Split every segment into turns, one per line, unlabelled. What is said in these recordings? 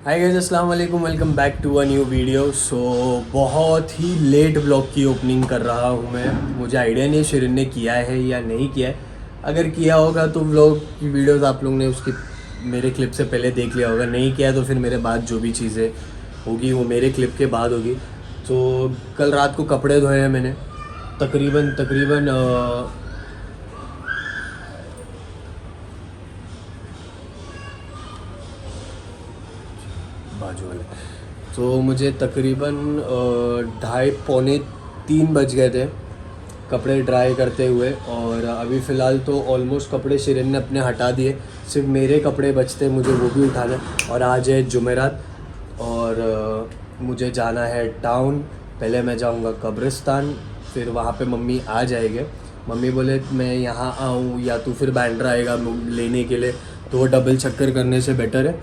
हाय guys, अस्सलाम वालेकुम, welcome back to a new video. So बहुत ही लेट ब्लॉग की ओपनिंग कर रहा हूँ मैं। मुझे आइडिया नहीं है शिरीन ने किया है या नहीं किया है। अगर किया होगा तो व्लॉग की वीडियोस आप लोगों ने उसकी मेरे क्लिप से पहले देख लिया होगा, नहीं किया तो फिर मेरे बाद जो भी चीज़ें होगी वो मेरे क्लिप के बाद होगी। तो कल रात को कपड़े धोए हैं मैंने तकरीबन बाजू वाले, तो मुझे तकरीबन 2:30-3 बज गए थे कपड़े ड्राई करते हुए। और अभी फ़िलहाल तो ऑलमोस्ट कपड़े शिरीन ने अपने हटा दिए, सिर्फ मेरे कपड़े बचते मुझे वो भी उठाना है। और आज है जुमेरात और मुझे जाना है टाउन। पहले मैं जाऊंगा कब्रिस्तान, फिर वहाँ पे मम्मी आ जाएंगे। मम्मी बोले मैं यहाँ आऊँ या तो फिर बैंड्रा आएगा लेने के लिए, तो वो डबल चक्कर करने से बेटर है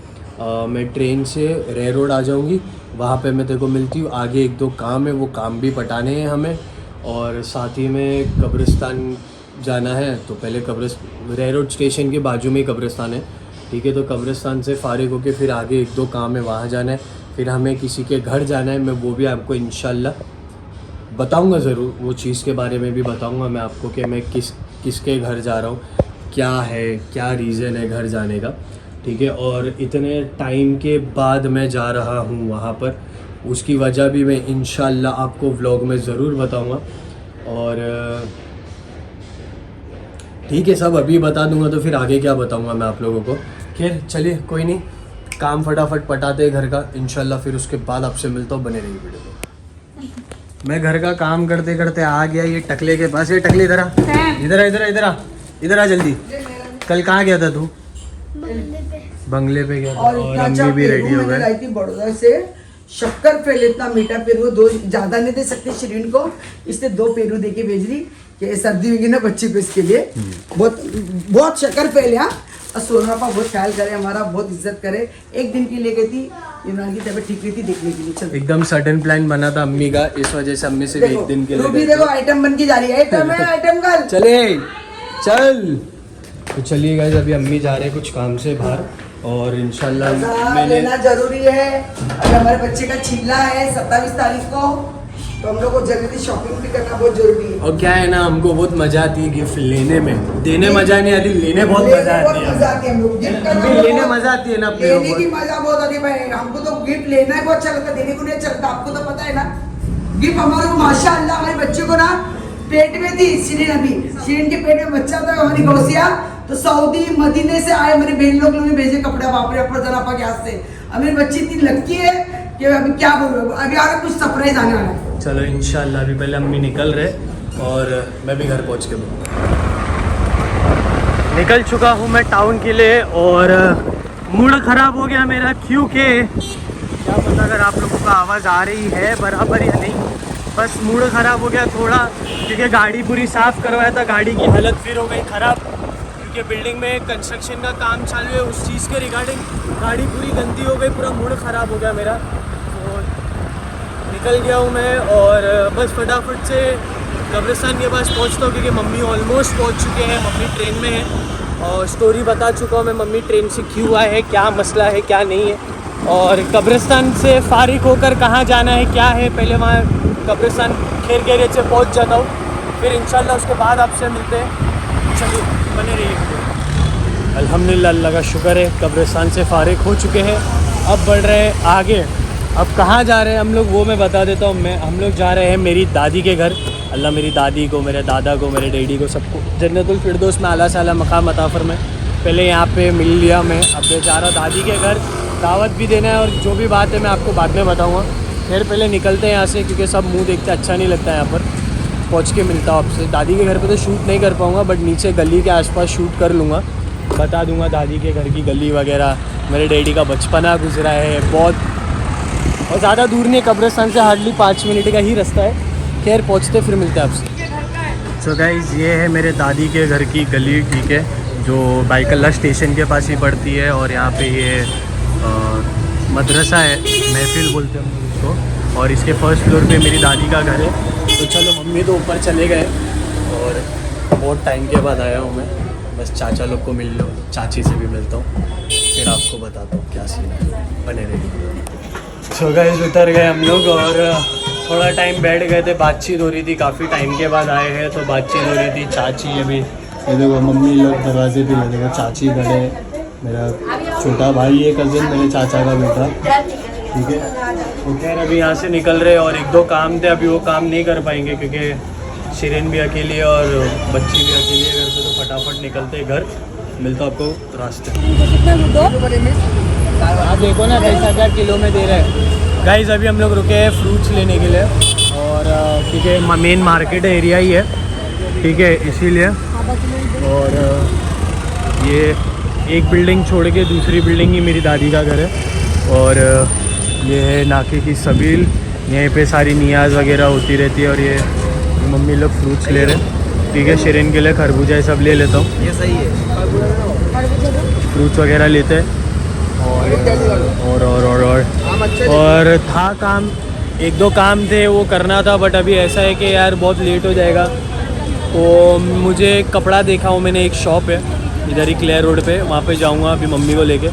मैं ट्रेन से रे रोड आ जाऊँगी, वहाँ पे मैं तेरे को मिलती हूँ। आगे 1-2 काम है, वो काम भी पटाने हैं हमें, और साथ ही में कब्रिस्तान जाना है। तो पहले रे रोड स्टेशन के बाजू में ही कब्रिस्तान है, ठीक है। तो कब्रिस्तान से फारिग होके फिर आगे 1-2 काम है, वहाँ जाना है। फिर हमें किसी के घर जाना है, मैं वो भी आपको इंशाल्लाह बताऊँगा ज़रूर। वो चीज़ के बारे में भी बताऊँगा मैं आपको कि मैं किसके घर जा रहा हूँ, क्या रीज़न है घर जाने का, ठीक है। और इतने टाइम के बाद मैं जा रहा हूँ वहाँ पर, उसकी वजह भी मैं इंशाल्लाह आपको व्लॉग में ज़रूर बताऊँगा। और ठीक है, सब अभी बता दूँगा तो फिर आगे क्या बताऊँगा मैं आप लोगों को। खैर चलिए, कोई नहीं, काम फटाफट पटाते हैं घर का इंशाल्लाह, फिर उसके बाद आपसे मिलता हूँ। बने रहिए वीडियो में। मैं घर का काम करते करते आ गया ये टकले के पास। ये टकले इधर आ, इधर आ जल्दी। कल कहाँ गया था तू? बंगले पे गया था। और अम्मी भी रेडी हो गए।
बड़ौदा से शक्कर पेल, इतना मीठा पेरू, 2 ज्यादा नहीं दे सकते शिरीन को, इसलिए 2 पेरू दे के भेज रही कि सर्दी होगी ना बच्ची को, इसके लिए बहुत शक्कर पेल। यहाँ और सोना का बहुत ख्याल करे, हमारा बहुत इज्जत करे। एक दिन के लिए गई थी, इमरान की तबीयत ठीक नहीं थी, देखने के लिए। चल
एकदम सडन प्लान बना था अम्मी का, इस वजह से अम्मी सिर्फ एक दिन के लिए
रूबी देखो आइटम बन के जा रही है। आइटम है, आइटम गर्ल।
चल तो चलिए गाइस, अभी अम्मी जा रहे हैं कुछ काम से बाहर, और इंशाल्लाह मैंने
लेना जरूरी है। अगर हमारे बच्चे का छीला है 27 तारीख को, तो हम लोग को जल्दी शॉपिंग भी करना बहुत जरूरी है।
और क्या है ना, हमको बहुत मजा आती है गिफ्ट लेने में, देने मजा नहीं आती, लेने बहुत मजा आती है।
हम लोग गिफ्ट
लेने मजा आती है ना,
लेने की मजा बहुत आती है भाई। हमको तो गिफ्ट लेना ही बहुत अच्छा लगता है, देने को नहीं अच्छा लगता, आपको तो पता है ना। गिफ्ट हमारे को माशाअल्लाह हमारे बच्चे को ना पेट में थी शिरीन के पेट में बच्चा था हमारी गौसिया, तो सऊदी मदीने से आए मेरे बहन लोग ने भेजे कपड़े वापरे अपर जनापा के हाथ से। अब मेरी बच्ची इतनी लकी है कि अभी क्या बोलूं, अभी आगे कुछ सरप्राइज आने वाला है।
चलो इंशाल्लाह, अभी पहले अम्मी निकल रहे और मैं भी घर पहुंच के निकल चुका हूं मैं टाउन के लिए। और मूड ख़राब हो गया मेरा, क्योंकि क्या पता अगर आप लोगों को आवाज़ आ रही है बराबर या नहीं, बस मूड ख़राब हो गया थोड़ा, क्योंकि गाड़ी पूरी साफ़ करवाया था, गाड़ी की हालत फिर हो गई ख़राब, क्योंकि बिल्डिंग में कंस्ट्रक्शन का काम चालू है, उस चीज़ के रिगार्डिंग गाड़ी पूरी गंदी हो गई, पूरा मूड ख़राब हो गया मेरा। तो निकल गया हूँ मैं, और बस फटाफट से कब्रिस्तान के पास पहुँचता हूँ, क्योंकि मम्मी ऑलमोस्ट पहुँच चुके हैं, मम्मी ट्रेन में है। और स्टोरी बता चुका हूँ मैं, मम्मी ट्रेन से क्यों आए हैं, क्या मसला है क्या नहीं है, और कब्रिस्तान से फारिग होकर कहाँ जाना है क्या है। पहले वहाँ कब्रिस्तान खैर खैरियत से पहुँच जाता हूँ, फिर इंशाल्लाह उसके बाद आपसे मिलते हैं। चलिए बने रहिए। अल्हम्दुलिल्लाह, अल्लाह का शुक्र है, कब्रिस्तान से फारिग हो चुके हैं, अब बढ़ रहे हैं आगे। अब कहाँ जा रहे हैं हम लोग वो मैं बता देता हूँ। हम लोग जा रहे हैं मेरी दादी के घर। अल्लाह मेरी दादी को, मेरे दादा को, मेरे डैडी को, सबको जन्नतुल फिरदौस में आला साला मकाम अता फरमाए। पहले यहाँ पे मिल लिया मैं, अब मैं जा रहा दादी के घर, दावत भी देना है, और जो भी बात है मैं आपको बाद में बताऊँगा। फिर पहले निकलते हैं यहाँ से, क्योंकि सब मुँह देखते अच्छा नहीं लगता है यहाँ पर। पहुँच के मिलता हूँ आपसे। दादी के घर पे तो शूट नहीं कर पाऊँगा, बट नीचे गली के आसपास शूट कर लूँगा, बता दूँगा दादी के घर की गली वगैरह। मेरे डैडी का बचपना गुजरा है बहुत, और ज़्यादा दूर नहीं है, कब्रिस्तान से हार्डली 5 मिनट का ही रास्ता है। खैर पहुँचते फिर मिलते हैं आपसे। सो गाइज़, ये है मेरे दादी के घर की गली, ठीक है, जो बाइकल्ला स्टेशन के पास ही पड़ती है। और यहाँ पे ये मदरसा है, महफिल बोलते हैं हम उसको, और इसके फर्स्ट फ्लोर पे मेरी दादी का घर है। तो चलो, मम्मी तो ऊपर चले गए, और बहुत टाइम के बाद आया हूँ मैं, बस चाचा लोग को मिल लो, चाची से भी मिलता हूँ। फिर आपको बताता हूँ क्या सीन है, बने रहिए। सो गाइस उतर गए हम लोग और थोड़ा टाइम बैठ गए थे, बातचीत हो रही थी, काफ़ी टाइम के बाद आए हैं तो बातचीत हो रही थी। चाची अभी ये देखो, मम्मी लोग दरवाजे पे लगे, चाची बड़े, मेरा छोटा भाई है, कज़न मेरे चाचा का बेटा, ठीक है। वो कह रहे अभी यहाँ से निकल रहे और एक दो काम थे, अभी वो काम नहीं कर पाएंगे क्योंकि शिरीन भी अकेली है और बच्ची भी अकेली है घर पे, तो फटाफट निकलते हैं घर। मिलता आपको रास्ते। आप देखो ना 10,000 किलो में दे रहे हैं। गाइस अभी हम लोग रुके हैं फ्रूट्स लेने के लिए और क्योंकि मेन मार्केट एरिया ही है, ठीक है, इसीलिए। और ये एक बिल्डिंग छोड़ के दूसरी बिल्डिंग ही मेरी दादी का घर है और ये है नाके की सबील, यहीं पे सारी नियाज़ वगैरह होती रहती है। और ये मम्मी लोग फ्रूट्स ले रहे हैं, ठीक है। शिरीन के लिए खरबूजा ये सब ले लेता हूँ, ये सही है, फ्रूट्स वगैरह लेते हैं। और था काम, एक दो काम थे वो करना था, बट अभी ऐसा है कि यार बहुत लेट हो जाएगा। तो मुझे एक कपड़ा देखा हूँ मैंने, एक शॉप है इधर ही क्लियर रोड पे, वहाँ पे जाऊँगा अभी मम्मी को लेके।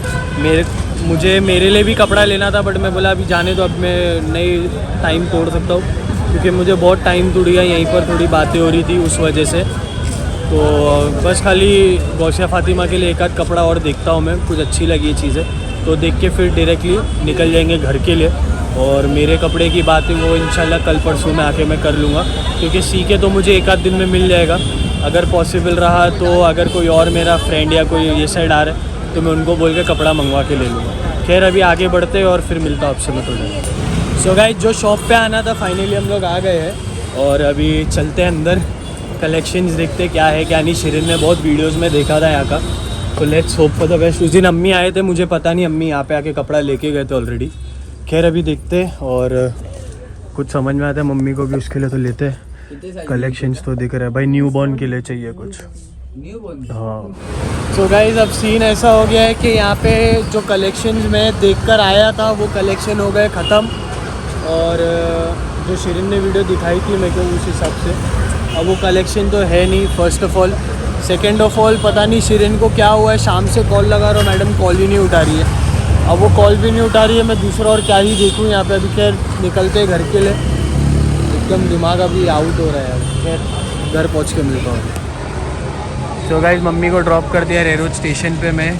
मुझे मेरे लिए भी कपड़ा लेना था, बट मैं बोला अभी जाने तो, अब मैं नहीं टाइम तोड़ सकता हूँ क्योंकि मुझे बहुत टाइम टूट गया, यहीं पर थोड़ी बातें हो रही थी उस वजह से। तो बस खाली गौसिया फातिमा के लिए एक आध कपड़ा और देखता हूँ मैं, कुछ अच्छी लगी चीज़ें तो देख के फिर डायरेक्टली निकल जाएंगे घर के लिए। और मेरे कपड़े की बात है वो इंशाल्लाह कल परसों में आके मैं कर लूँगा क्योंकि सीखे तो मुझे एक आध दिन में मिल जाएगा अगर पॉसिबल रहा तो। अगर कोई और मेरा फ्रेंड या कोई ये साइड आ रहा है तो मैं उनको बोल के कपड़ा मंगवा के ले लूँगा। खैर अभी आगे बढ़ते और फिर मिलता हूँ आपसे मैं थोड़ा। सो गाइस जो शॉप पे आना था फाइनली हम लोग आ गए हैं और अभी चलते हैं अंदर, कलेक्शंस देखते क्या है क्या नहीं। शिरीन ने बहुत वीडियोस में देखा था यहाँ का, तो let's hope for the best. उस दिन अम्मी आए थे, मुझे पता नहीं अम्मी यहाँ पे आके कपड़ा लेके गए थे ऑलरेडी। खैर अभी देखते और कुछ समझ में आता है, मम्मी को भी उसके लिए तो लेते हैं। कलेक्शंस तो दिख रहा है भाई, न्यू बॉर्न के लिए चाहिए कुछ, हाँ। सो गाइस अब सीन ऐसा हो गया है कि यहाँ पे जो कलेक्शंस मैं देखकर आया था वो कलेक्शन हो गए ख़त्म। और जो शिरीन ने वीडियो दिखाई थी मेरे को उस हिसाब से अब वो कलेक्शन तो है नहीं, first of all. Second of all पता नहीं शिरीन को क्या हुआ है, शाम से कॉल लगा रहा हूँ, मैडम कॉल ही नहीं उठा रही है। अब वो कॉल भी नहीं उठा रही है, मैं दूसरा और क्या ही देखूँ यहाँ पे। अभी खैर निकलते घर के लिए, एकदम दिमाग अभी आउट हो रहा है। खैर घर पहुँच के मिलता हूँ। तो गाइस मम्मी को ड्रॉप कर दिया रेलवे स्टेशन पे मैं,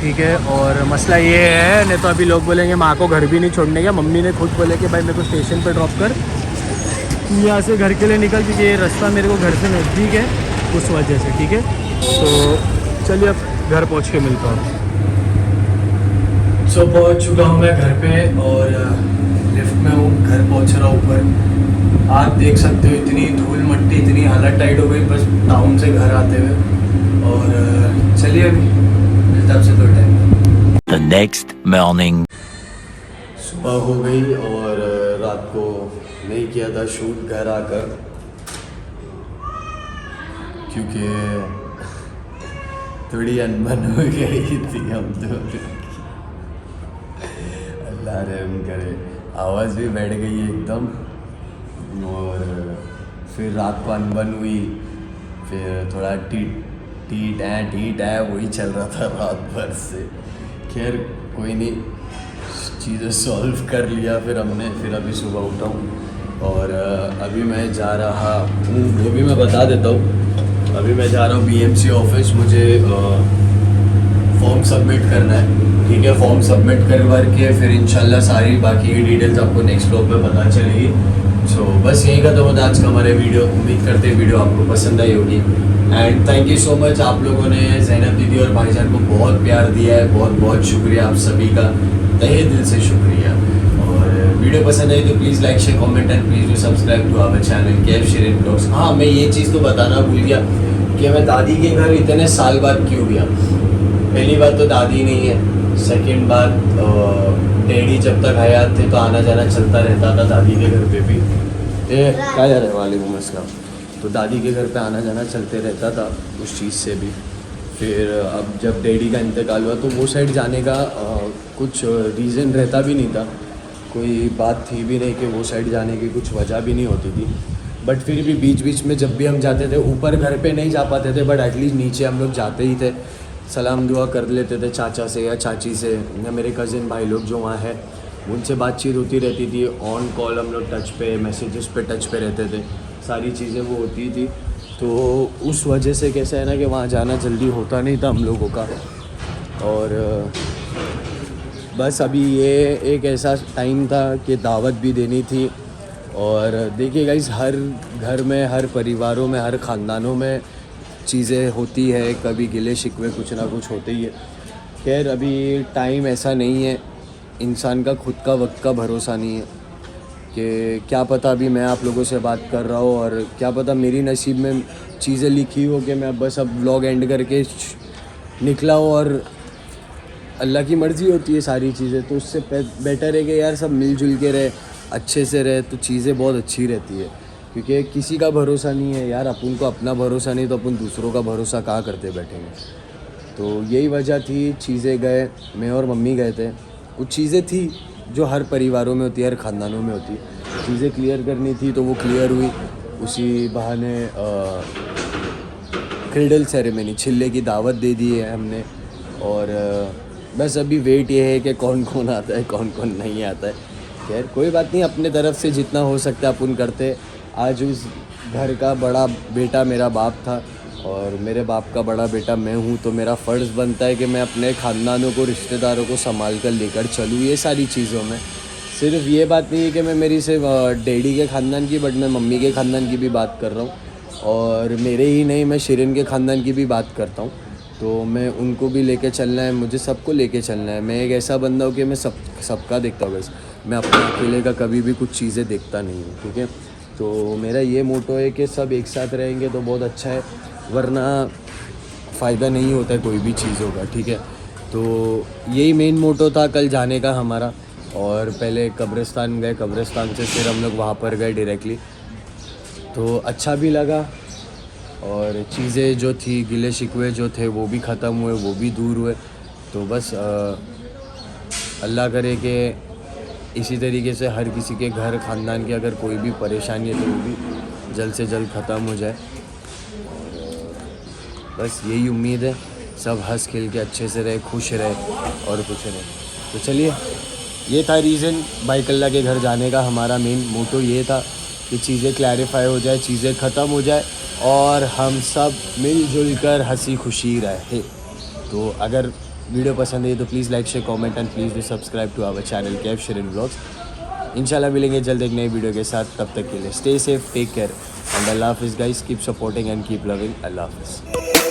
ठीक है। और मसला ये है, नहीं तो अभी लोग बोलेंगे माँ को घर भी नहीं छोड़ने का। मम्मी ने खुद बोले कि भाई मेरे को स्टेशन पे ड्रॉप कर, यहाँ से घर के लिए निकल, क्योंकि ये रास्ता मेरे को घर से नज़दीक है उस वजह से, ठीक है। तो चलिए अब घर पहुँच के मिलता हूँ। सो पहुँच चुका हूँ मैं घर पे और लिफ्ट में हूँ, घर पहुँच रहा हूँ ऊपर। आप देख सकते हो इतनी धूल मट्टी, इतनी हालत टाइट हो गई बस टाउन से घर आते हुए। और चलिए अभी मिलता आपसे थोड़ा टाइम।
The next morning.
सुबह हो गई और रात को नहीं किया था शूट घर आकर क्योंकि थोड़ी अनबन हो गई थी हम तो। अल्लाह रहम करे, आवाज़ भी बैठ गई एकदम। और फिर रात को अनबन हुई, फिर थोड़ा टीट है वही चल रहा था रात भर से। खैर कोई नहीं, चीज़ें सॉल्व कर लिया फिर हमने। फिर अभी सुबह उठा हूँ और अभी मैं जा रहा हूँ, वो भी मैं बता देता हूँ। अभी मैं जा रहा हूँ BMC ऑफिस, मुझे फॉर्म सबमिट करना है, ठीक है। फॉर्म सबमिट करके फिर इंशाल्लाह सारी बाकी की डिटेल्स आपको नेक्स्ट ब्लॉग में पता चलेगी। सो बस यही खत्म होता है आज का हमारे वीडियो। उम्मीद करते हैं वीडियो आपको पसंद आई होगी and thank you so much. आप लोगों ने ज़ैनब दीदी और भाईजान को बहुत प्यार दिया है, बहुत बहुत शुक्रिया आप सभी का, तहे दिल से शुक्रिया। और वीडियो पसंद आई तो please like share comment and please do subscribe to our channel Kaif Shireen blogs. हाँ मैं ये चीज़ तो बताना भूल गया कि मैं दादी के घर इतने साल बाद क्यों गया। पहली बात तो दादी नहीं है, सेकंड बात डैडी जब तक हयात थे तो आना जाना चलता रहता था दादी के घर पे भी। क्या जा रहा है, वालेकुम अस्सलाम। तो दादी के घर पे आना जाना चलते रहता था उस चीज़ से भी। फिर अब जब डैडी का इंतकाल हुआ तो वो साइड जाने का कुछ रीज़न रहता भी नहीं था, कोई बात थी भी नहीं कि वो साइड जाने की कुछ वजह भी नहीं होती थी। बट फिर भी बीच बीच में जब भी हम जाते थे, ऊपर घर पे नहीं जा पाते थे बट एटलीस्ट नीचे हम लोग जाते ही थे
सलाम दुआ कर लेते थे चाचा से या चाची से या मेरे कज़िन भाई लोग जो वहाँ है उनसे बातचीत होती रहती थी। ऑन कॉल हम लोग टच पे, मैसेजेस पे टच पे रहते थे, सारी चीज़ें वो होती थी। तो उस वजह से कैसा है ना कि वहाँ जाना जल्दी होता नहीं था हम लोगों का। और बस अभी ये एक ऐसा टाइम था कि दावत भी देनी थी। और देखिए गाइस, हर घर में, हर परिवारों में, हर ख़ानदानों में चीज़ें होती है, कभी गिले शिकवे कुछ ना कुछ होते ही है। खैर अभी टाइम ऐसा नहीं है, इंसान का खुद का वक्त का भरोसा नहीं है कि क्या पता अभी मैं आप लोगों से बात कर रहा हूँ और क्या पता मेरी नसीब में चीज़ें लिखी हो कि मैं बस अब व्लॉग एंड करके निकला हूँ और अल्लाह की मर्ज़ी होती है सारी चीज़ें। तो उससे बेटर है कि यार सब मिलजुल के रहे, अच्छे से रहे, तो चीज़ें बहुत अच्छी रहती है। क्योंकि किसी का भरोसा नहीं है यार, अपन को अपना भरोसा नहीं तो अपन दूसरों का भरोसा कहाँ करते बैठेंगे। तो यही वजह थी, चीज़ें गए, मैं और मम्मी गए थे। कुछ चीज़ें थी जो हर परिवारों में होती है, हर ख़ानदानों में होती है, चीज़ें क्लियर करनी थी तो वो क्लियर हुई। उसी बहाने क्रेडल सेरेमनी, छिल्ले की दावत दे दी है हमने। और बस अभी वेट ये है कि कौन कौन आता है, कौन कौन नहीं आता है। खैर कोई बात नहीं, अपने तरफ से जितना हो सकता है अपन करते। आज उस घर का बड़ा बेटा मेरा बाप था और मेरे बाप का बड़ा बेटा मैं हूँ, तो मेरा फ़र्ज़ बनता है कि मैं अपने ख़ानदानों को, रिश्तेदारों को संभाल कर लेकर चलूँ ये सारी चीज़ों में। सिर्फ ये बात नहीं है कि मैं मेरी सिर्फ डैडी के ख़ानदान की, बट मैं मम्मी के ख़ानदान की भी बात कर रहा हूँ। और मेरे ही नहीं, मैं शिरीन के ख़ानदान की भी बात करता हूँ। तो मैं उनको भी लेके चलना है, मुझे सबको लेके चलना है। मैं एक ऐसा बंदा हूँ कि मैं सबका देखता हूँ बस, मैं अपने अकेले का कभी भी कुछ चीज़ें देखता नहीं हूँ, ठीक है। तो मेरा ये मोटो है कि सब एक साथ रहेंगे तो बहुत अच्छा है, वरना फ़ायदा नहीं होता है कोई भी चीज़ों का, ठीक है। तो यही मेन मोटो था कल जाने का हमारा। और पहले कब्रिस्तान गए, कब्रिस्तान से फिर हम लोग वहाँ पर गए डायरेक्टली, तो अच्छा भी लगा। और चीज़ें जो थी, गिले शिकवे जो थे वो भी ख़त्म हुए, वो भी दूर हुए। तो बस अल्लाह करे कि इसी तरीके से हर किसी के घर, ख़ानदान की अगर कोई भी परेशानी है तो वो भी जल्द से जल्द ख़त्म हो जाए। बस यही उम्मीद है, सब हंस खेल के अच्छे से रहे, खुश रहे और कुछ रहे। तो चलिए, ये था रीज़न बाइकल्ला के घर जाने का। हमारा मेन मोटो ये था कि चीज़ें क्लैरिफाई हो जाए, चीज़ें ख़त्म हो जाए और हम सब मिलजुल कर हंसी खुशी रहे। तो अगर वीडियो पसंद है तो please like, share, comment and please do subscribe to our channel Kaif Shireen vlogs. इंशाल्लाह मिलेंगे जल्द एक नई वीडियो के साथ। तब तक के लिए stay safe, take care and अल्लाह हाफिज़ guys. Keep supporting and keep loving. अल्लाह हाफिज़।